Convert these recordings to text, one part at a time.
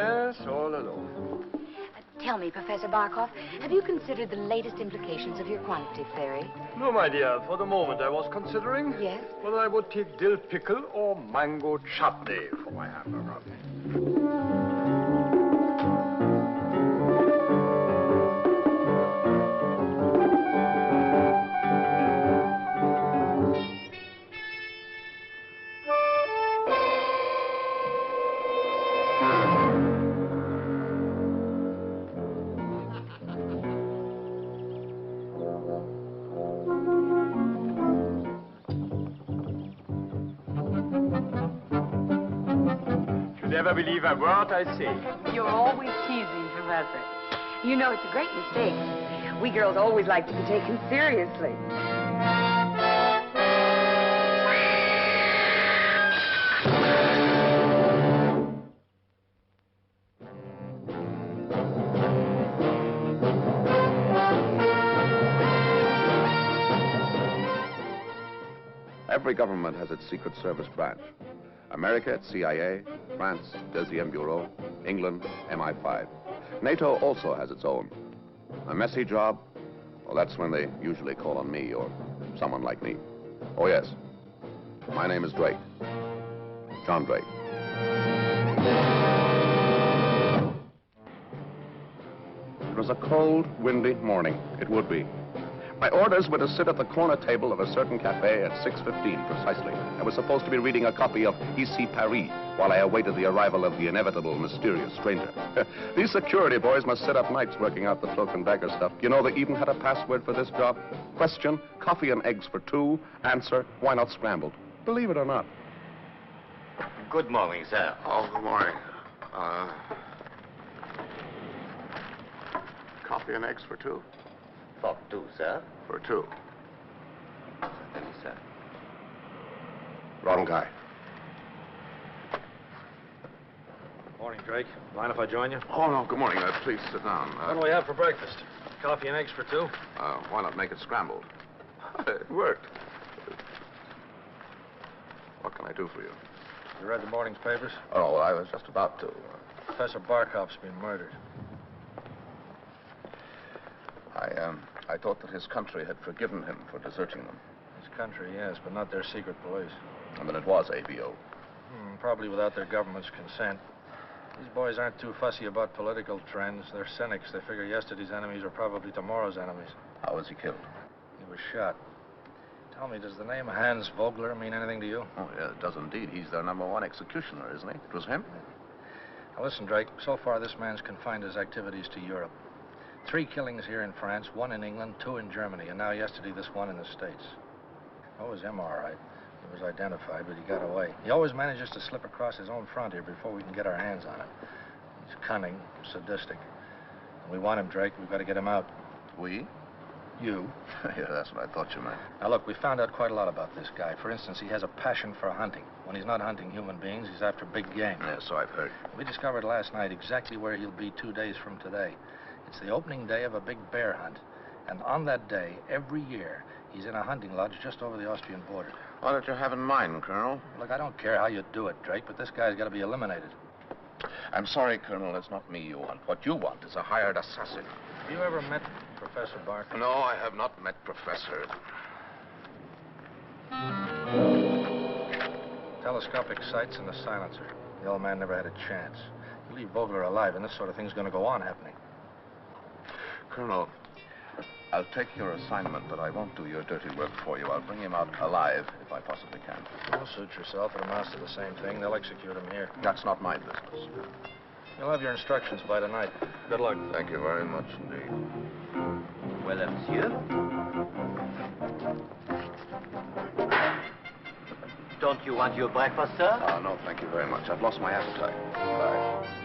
Yes, all alone. Tell me, Professor Barkov, have you considered the latest implications of your quantitative theory? No, my dear. For the moment, I was considering Yes? whether I would take dill pickle or mango chutney for my hamburger. Never believe a word I say. You're always teasing, Professor. You know, it's a great mistake. We girls always like to be taken seriously. Every government has its Secret Service branch. America, it's CIA, France, Deuxième Bureau, England, MI5. NATO also has its own. A messy job? Well, that's when they usually call on me or someone like me. Oh, yes. My name is Drake. John Drake. It was a cold, windy morning. It would be. My orders were to sit at the corner table of a certain cafe at 6:15 precisely. I was supposed to be reading a copy of Ici Paris while I awaited the arrival of the inevitable mysterious stranger. These security boys must sit up nights working out the cloak and dagger stuff. You know, they even had a password for this job. Question, coffee and eggs for 2. Answer, why not scrambled? Believe it or not. Good morning, sir. Oh, good morning. Coffee and eggs for 2? For 2, sir. For 2. Thank you, sir. Wrong guy. Morning, Drake. Mind if I join you? Oh, no, good morning. Please sit down. What do we have for breakfast? Coffee and eggs for 2? Why not make it scrambled? It worked. What can I do for you? You read the morning's papers? Oh, I was just about to. Professor Barkov's been murdered. I thought that his country had forgiven him for deserting them. His country, yes, but not their secret police. And that it was ABO. Probably without their government's consent. These boys aren't too fussy about political trends. They're cynics. They figure yesterday's enemies are probably tomorrow's enemies. How was he killed? He was shot. Tell me, does the name Hans Vogler mean anything to you? Oh, yeah, it does indeed. He's their #1 executioner, isn't he? It was him? Now, listen, Drake. So far, this man's confined his activities to Europe. 3 killings here in France, 1 in England, 2 in Germany, and now yesterday this one in the States. That was him, all right. He was identified, but he got away. He always manages to slip across his own front here before we can get our hands on him. He's cunning, sadistic. And we want him, Drake. We've got to get him out. We? You. Yeah, that's what I thought you meant. Now, look, we found out quite a lot about this guy. For instance, he has a passion for hunting. When he's not hunting human beings, he's after big game. Yeah, so I've heard. We discovered last night exactly where he'll be 2 days from today. It's the opening day of a big bear hunt. And on that day, every year, he's in a hunting lodge just over the Austrian border. What did you have in mind, Colonel? Look, I don't care how you do it, Drake, but this guy's got to be eliminated. I'm sorry, Colonel, it's not me you want. What you want is a hired assassin. Have you ever met Professor Barker? No, I have not met Professor. Telescopic sights and a silencer. The old man never had a chance. You leave Vogler alive, and this sort of thing's going to go on happening. Colonel, I'll take your assignment, but I won't do your dirty work for you. I'll bring him out alive if I possibly can. Don't suit yourself. It amounts to the same thing. They'll execute him here. That's not my business. You'll have your instructions by tonight. Good luck. Thank you very much indeed. Well, monsieur? Don't you want your breakfast, sir? No, thank you very much. I've lost my appetite. Bye.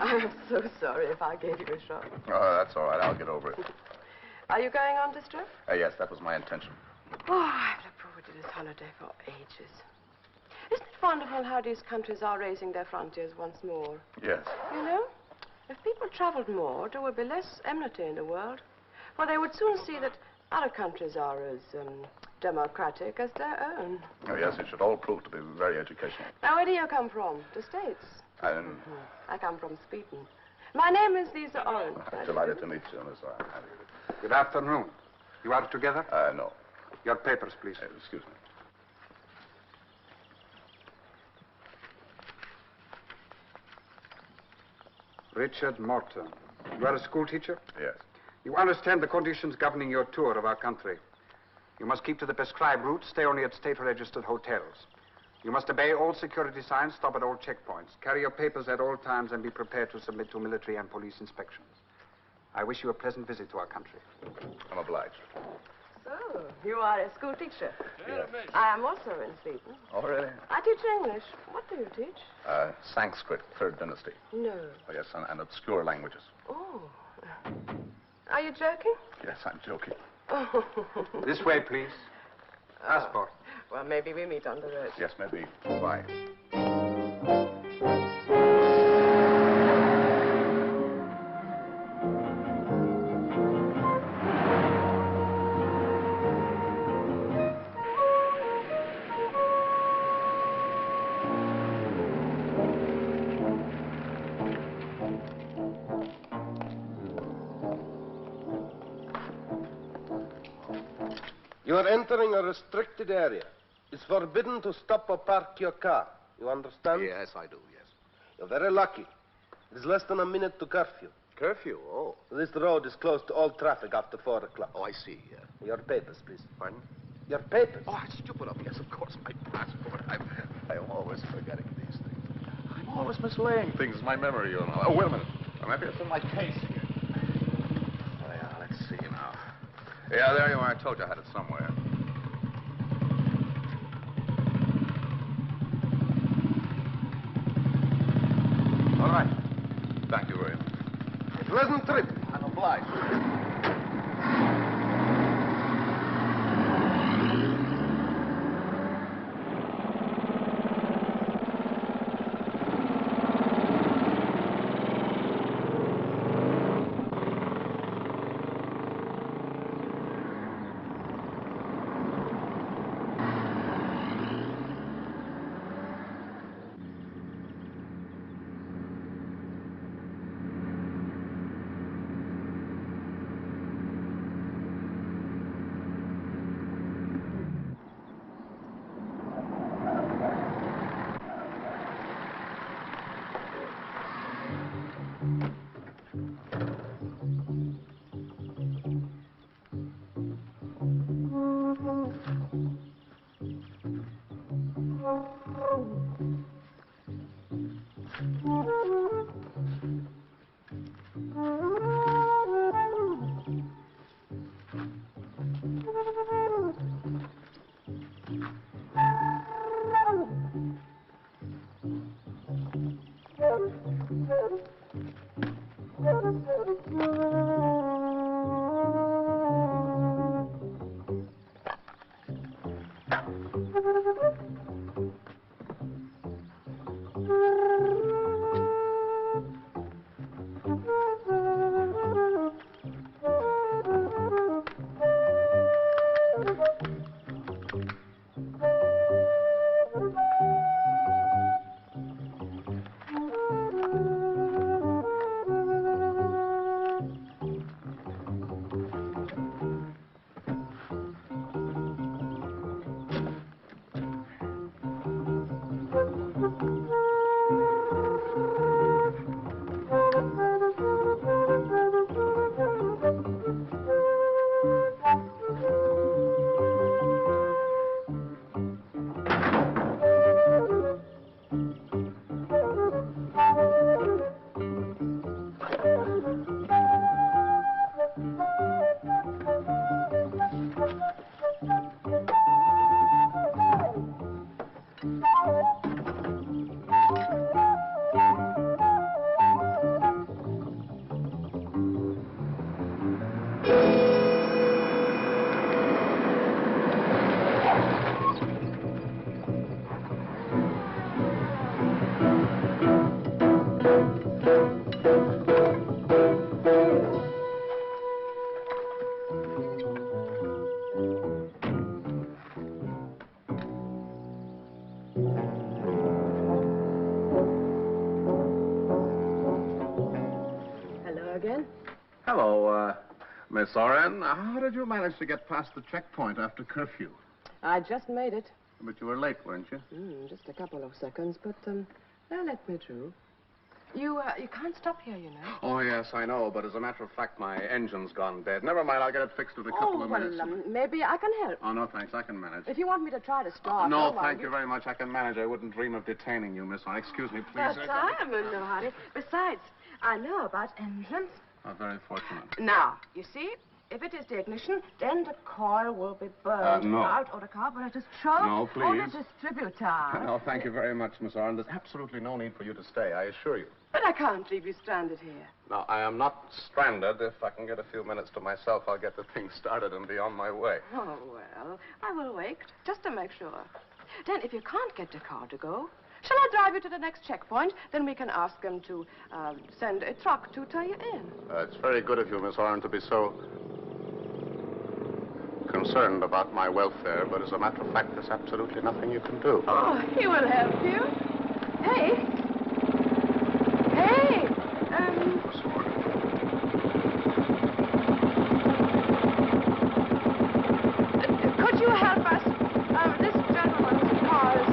I'm so sorry if I gave you a shock. Oh, that's all right. I'll get over it. Are you going on this trip? Yes, that was my intention. Oh, I've looked forward to this holiday for ages. Isn't it wonderful how these countries are raising their frontiers once more? Yes. You know, if people traveled more, there would be less enmity in the world. For they would soon see that other countries are as democratic as their own. Oh, yes, it should all prove to be very educational. Now, where do you come from? The States? I'm I come from Sweden. My name is Lisa Orange. delighted to meet you, Miss Orange. Good afternoon. You are together? No. Your papers, please. Excuse me. Richard Morton. You are a school teacher? Yes. You understand the conditions governing your tour of our country. You must keep to the prescribed route, stay only at state-registered hotels. You must obey all security signs, stop at all checkpoints, carry your papers at all times, and be prepared to submit to military and police inspections. I wish you a pleasant visit to our country. I'm obliged. So, you are a school teacher? Yes. I am also in Sweden. Oh, really? I teach English. What do you teach? Sanskrit, third dynasty. No. Oh, yes, and obscure languages. Oh. Are you joking? Yes, I'm joking. Oh. This way, please. Passport. Well, maybe we meet on the road. Yes, maybe. Bye. You are entering a restricted area. It's forbidden to stop or park your car. You understand? Yes, I do, yes. You're very lucky. It is less than a minute to curfew. Curfew? Oh. This road is closed to all traffic after 4 o'clock. Oh, I see. Your papers, please. Pardon? Your papers. Oh, it's stupid of me. Yes, of course, my passport. I'm always forgetting these things. I'm always mislaying things. My memory, you know. Oh, wait a minute. Maybe it's in my case here. Oh, yeah, let's see now. Yeah, there you are. I told you I had it somewhere. All right. Thank you very much. Pleasant trip. I'm obliged. Hello again. Hello, Miss Oren. How did you manage to get past the checkpoint after curfew? I just made it. But you were late, weren't you? Just a couple of seconds, but they'll let me through. You can't stop here, you know. Oh, yes, I know, but as a matter of fact, my engine's gone dead. Never mind, I'll get it fixed in a couple of minutes. Maybe I can help. Oh, no, thanks, I can manage. If you want me to try to start... No, thank you very much, I can manage. I wouldn't dream of detaining you, Miss Oren. Excuse me, please. But I am in no hurry. Besides, I know about engines. Oh, very fortunate. Now, you see, if it is the ignition, then the coil will be burned no. out, or the carburetor's choke, No, or please. the distributor. No, thank you very much, Miss Oren. There's absolutely no need for you to stay, I assure you. But I can't leave you stranded here. No, I am not stranded. If I can get a few minutes to myself, I'll get the thing started and be on my way. Oh, well, I will wait, just to make sure. Then, if you can't get the car to go, shall I drive you to the next checkpoint? Then we can ask them to send a truck to tow you in. It's very good of you, Miss Oren, to be so concerned about my welfare, but as a matter of fact, there's absolutely nothing you can do. Oh, he will help you. Hey. Hey. Could you help us? This gentleman's car is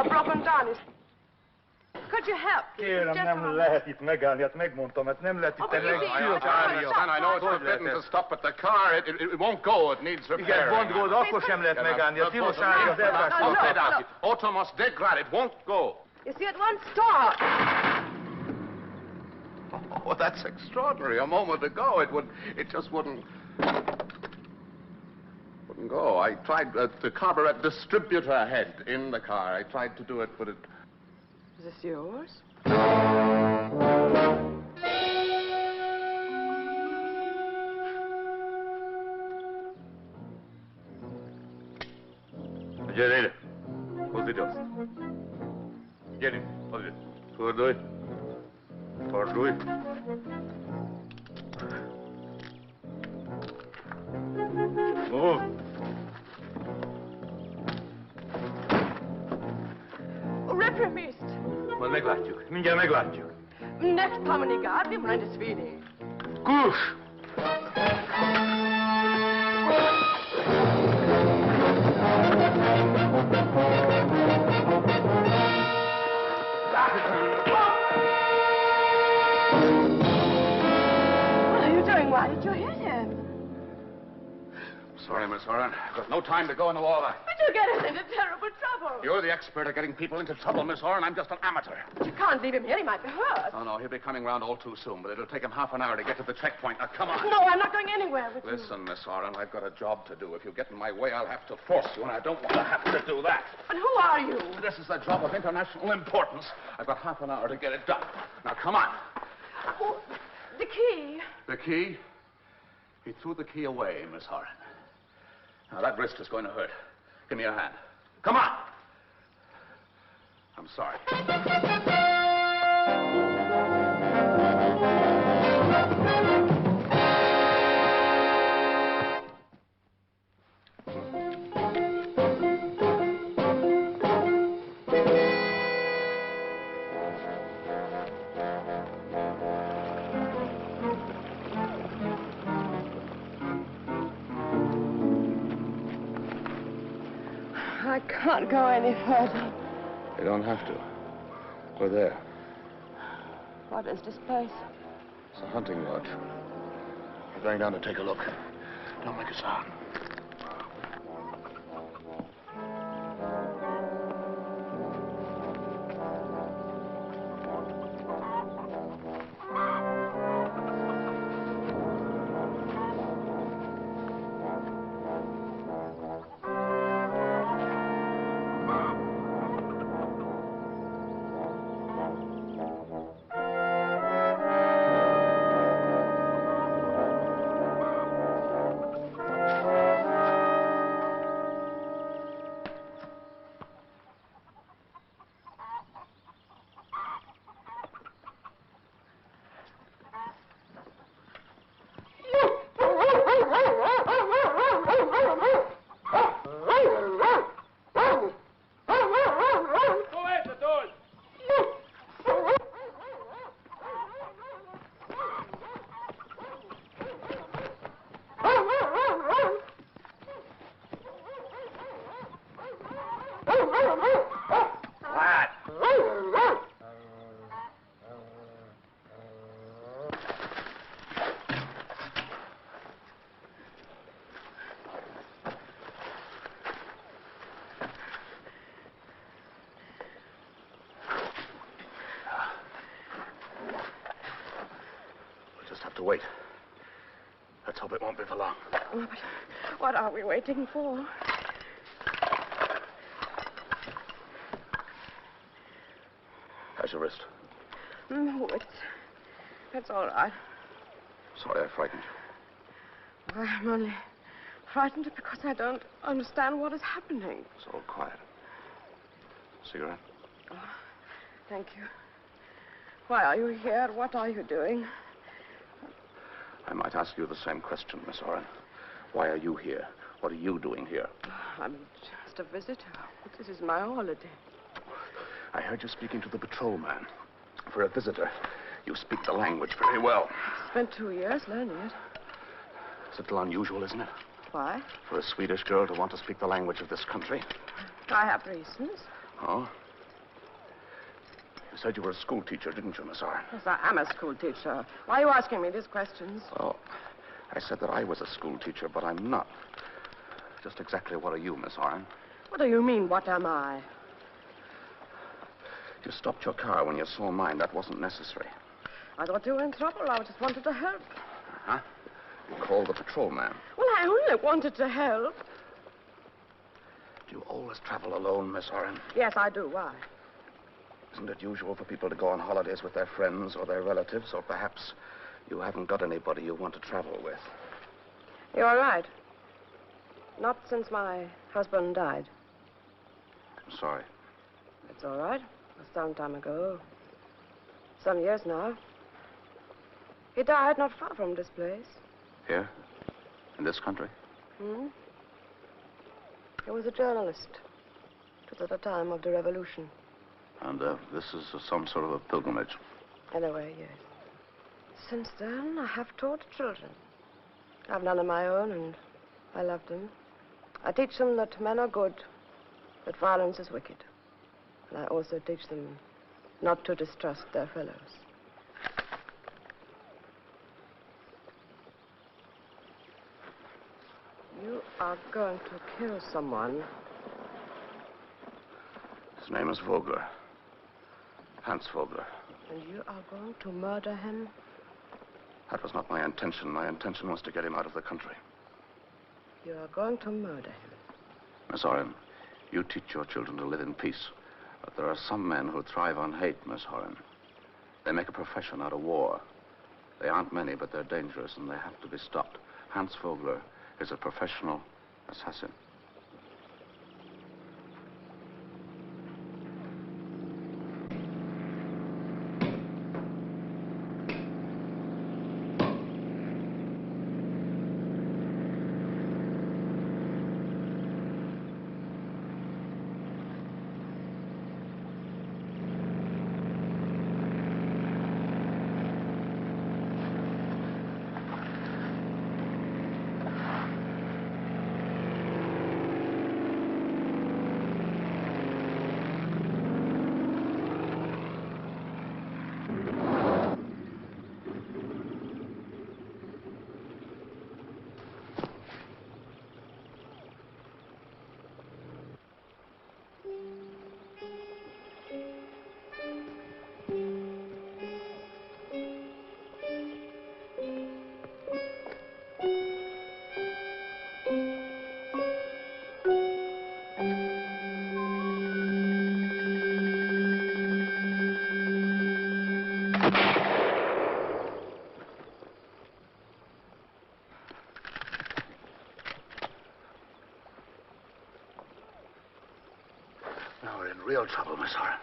broken down. Could you help? Kérem, nem lehet itt megállni, hát megmondtam, hát nem lehet itt I know it's forbidden to stop at the car. It won't go. It needs repairing. Igen, gondol, akkor sem lehet megállni, a tilos állni az elvárás. Automos degrad. It won't go. You see, it won't stop. Oh, that's extraordinary. A moment ago, it just wouldn't go. I tried the carburetor distributor head in the car. I tried to do it, but it... Is this yours? Gyere, hozd ide azt. Gyerünk, hozd ide. Fordulj. Fordulj. Ó. Reprimist. Majd meglátjuk, mindjárt meglátjuk. Next comunicat, wir wollen das wenig. Kus! What are you doing? Why did you hit him? Sorry, Miss Oren. I've got no time to go into all that. But you get us into terrible trouble. You're the expert at getting people into trouble, Miss Oren. I'm just an amateur. But you can't leave him here. He might be hurt. Oh, no, he'll be coming round all too soon, but it'll take him half an hour to get to the checkpoint. Now, come on. No, I'm not going anywhere with you. Listen, Miss Oren, I've got a job to do. If you get in my way, I'll have to force you, and I don't want to have to do that. But who are you? This is a job of international importance. I've got half an hour to get it done. Now, come on. Oh, the key. The key? He threw the key away, Miss Oren. Now, that wrist is going to hurt. Give me your hand. Come on! I'm sorry. I can't go any further. You don't have to. We're there. What is this place? It's a hunting lodge. We're going down to take a look. Don't make a sound. to wait. Let's hope it won't be for long. Oh, but what are we waiting for? How's your wrist? It's all right. Sorry I frightened you. I'm only frightened because I don't understand what is happening. It's all quiet. Cigarette? Oh, thank you. Why are you here? What are you doing? I might ask you the same question, Miss Oren. Why are you here? What are you doing here? I'm just a visitor. This is my holiday. I heard you speaking to the patrolman. For a visitor, you speak the language very well. I spent 2 years learning it. It's a little unusual, isn't it? Why? For a Swedish girl to want to speak the language of this country. I have reasons. Oh? You said you were a school teacher, didn't you, Miss Oren? Yes, I am a school teacher. Why are you asking me these questions? Oh, I said that I was a school teacher, but I'm not. Just exactly what are you, Miss Oren? What do you mean, what am I? You stopped your car when you saw mine. That wasn't necessary. I thought you were in trouble. I just wanted to help. Huh? You called the patrolman. Well, I only wanted to help. Do you always travel alone, Miss Oren? Yes, I do. Why? Isn't it usual for people to go on holidays with their friends or their relatives, or perhaps you haven't got anybody you want to travel with? You're right. Not since my husband died. I'm sorry. It's all right. Some time ago. Some years now. He died not far from this place. Here? In this country? He was a journalist. It was at the time of the revolution. And this is some sort of a pilgrimage. Anyway, yes. Since then, I have taught children. I've none of my own, and I love them. I teach them that men are good, that violence is wicked. And I also teach them not to distrust their fellows. You are going to kill someone. His name is Vogler. Hans Vogler. And you are going to murder him? That was not my intention. My intention was to get him out of the country. You are going to murder him. Miss Oren, you teach your children to live in peace. But there are some men who thrive on hate, Miss Oren. They make a profession out of war. They aren't many, but they're dangerous, and they have to be stopped. Hans Vogler is a professional assassin. Now we're in real trouble, Miss Oren.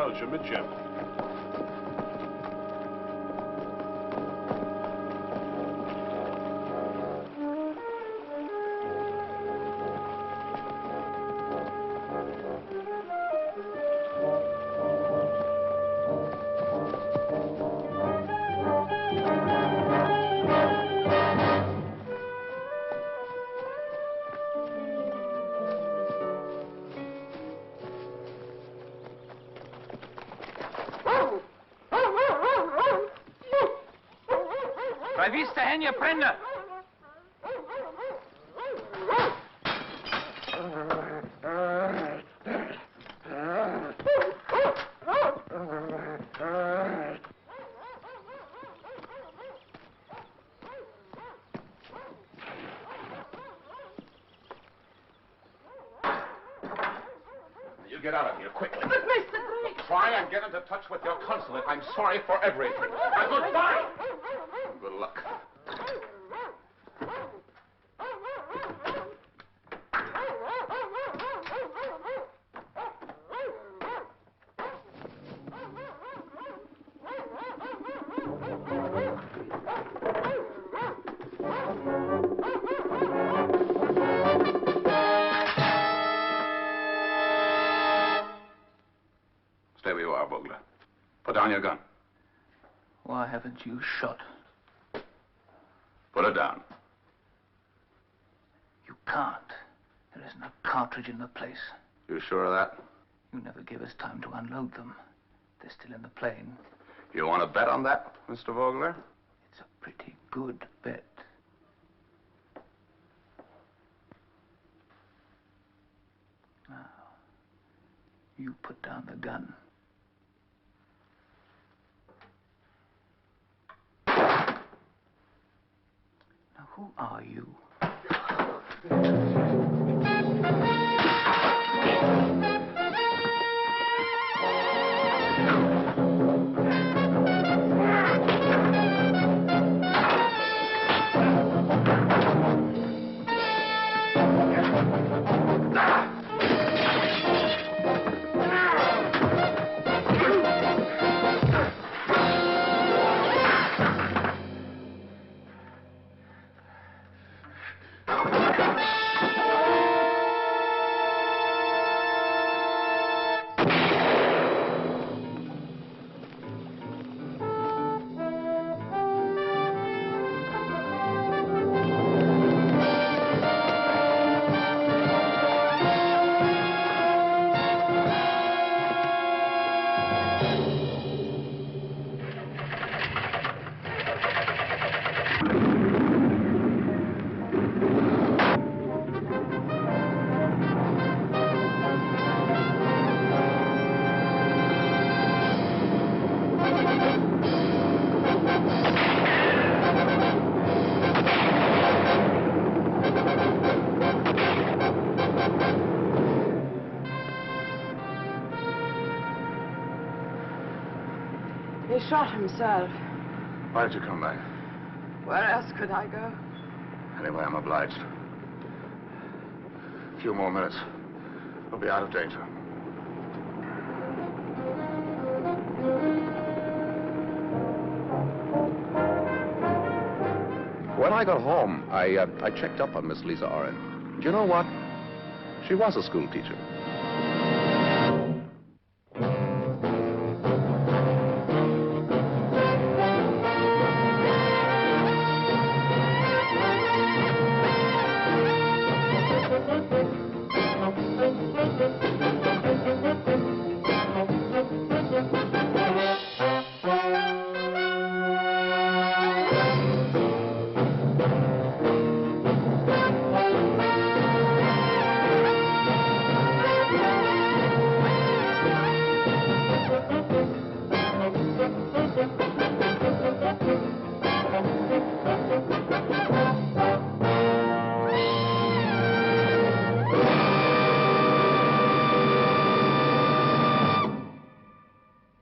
Belgium, Jim. Vai vista, Enya, prenda! You get out of here, quickly. But, Mr. Drake... Try and get into touch with your consulate. I'm sorry for everything. And goodbye! Good luck. Stay where you are, Vogler. Put down your gun. Why haven't you shot? Put it down. You can't. There isn't a cartridge in the place. You sure of that? You never give us time to unload them. They're still in the plane. You want to bet on that, Mr. Vogler? It's a pretty good bet. Now, you put down the gun. Now, who are you? He shot himself. Why did you come back? Where else could I go? Anyway, I'm obliged. A few more minutes. We'll be out of danger. When I got home, I checked up on Miss Lisa Oren. Do you know what? She was a school teacher.